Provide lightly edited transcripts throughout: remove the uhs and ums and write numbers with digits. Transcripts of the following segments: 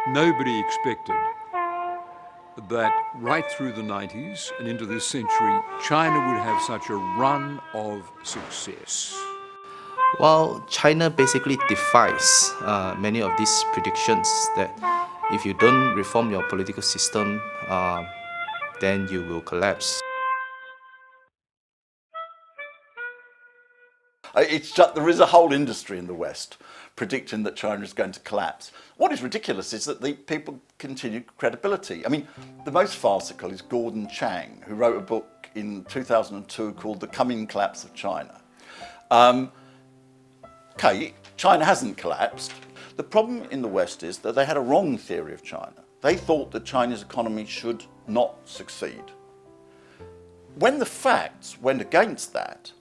Nobody expected that right through the 90s and into this century, China would have such a run of success. Well, China basically defies many of these predictions that if you don't reform your political system, then you will collapse. It's just, there is a whole industry in the West predicting that China is going to collapse. What is ridiculous is that the people continue credibility. I mean, the most farcical is Gordon Chang, who wrote a book in 2002 called The Coming Collapse of China. Okay, China hasn't collapsed. The problem in the West is that they had a wrong theory of China. They thought that China's economy should not succeed. When the facts went against that,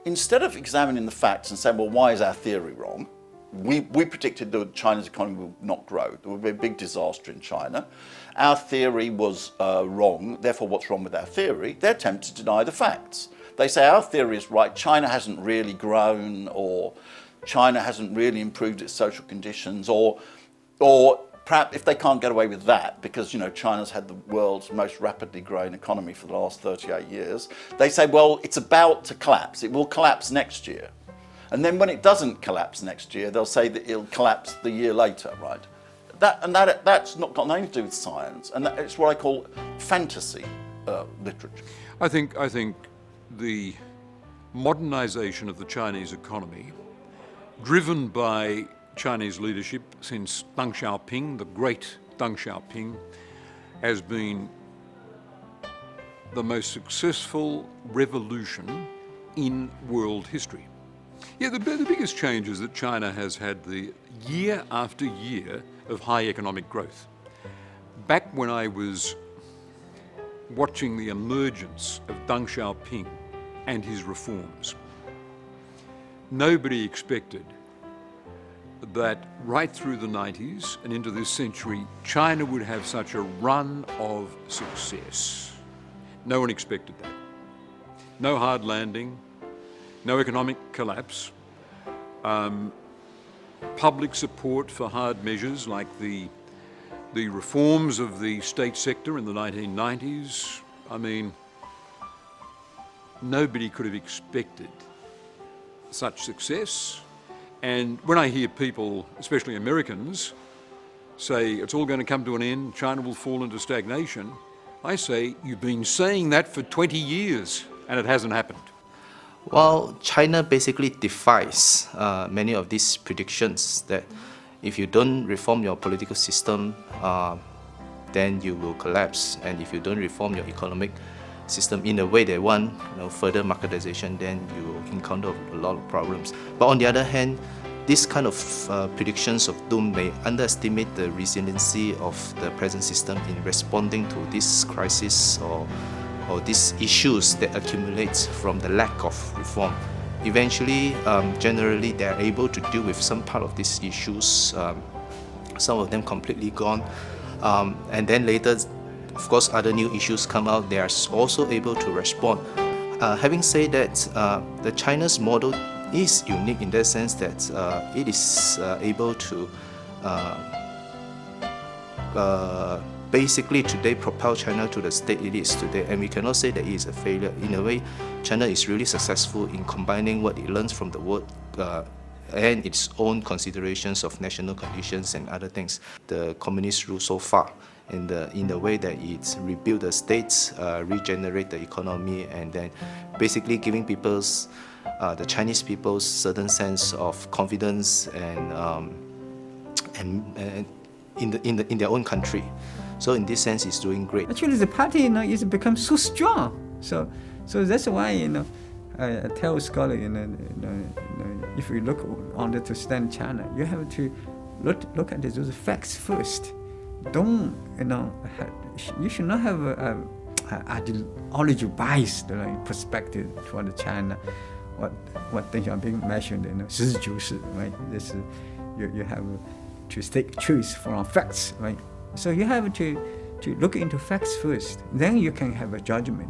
instead of examining the facts and saying, well, why is our theory wrong? We predicted that China's economy would not grow. There would be a big disaster in China. Our theory was wrong, therefore what's wrong with our theory? They're tempted to deny the facts. They say our theory is right, China hasn't really grown, or China hasn't really improved its social conditions, or perhaps if they can't get away with that, because China's had the world's most rapidly growing economy for the last 38 years, they say, well, it's about to collapse. It will collapse next year. And then when it doesn't collapse next year, they'll say that it'll collapse the year later, right? That's not got anything to do with science, and it's what I call fantasy literature. I think the modernization of the Chinese economy, driven by Chinese leadership since Deng Xiaoping, the great Deng Xiaoping, has been the most successful revolution in world history. Yeah, the biggest change is that China has had the year after year of high economic growth. Back when I was watching the emergence of Deng Xiaoping and his reforms, nobody expected that right through the 90s and into this century, China would have such a run of success. No one expected that. No hard landing, no economic collapse, public support for hard measures like the reforms of the state sector in the 1990s. I mean, nobody could have expected such success. And when I hear people, especially Americans, say it's all going to come to an end, China will fall into stagnation, I say, you've been saying that for 20 years and it hasn't happened. Well, China basically defies many of these predictions that if you don't reform your political system, then you will collapse. And if you don't reform your economic system in a way they want, further marketization, then you will encounter a lot of problems. But on the other hand, this kind of predictions of doom may underestimate the resiliency of the present system in responding to this crisis or these issues that accumulate from the lack of reform. Eventually, generally, they are able to deal with some part of these issues, some of them completely gone. And then later, of course, other new issues come out, they are also able to respond. Having said that, the China's model is unique in that sense that it is able to basically today propel China to the state it is today, and we cannot say that it is a failure. In a way, China is really successful in combining what it learns from the world and its own considerations of national conditions and other things. The communist rule so far in the way that it rebuilt the states, regenerate the economy, and then basically giving people's the Chinese people's certain sense of confidence and in their own country. So in this sense, it's doing great. Actually, the party, is become so strong. So that's why, I tell scholars, if you look to understand China, you have to look at those facts first. Don't, you should not have an ideology biased perspective toward China. What Deng Xiaoping mentioned, 实事求是, right? This you have to take choice from facts, right? So you have to look into facts first, then you can have a judgment.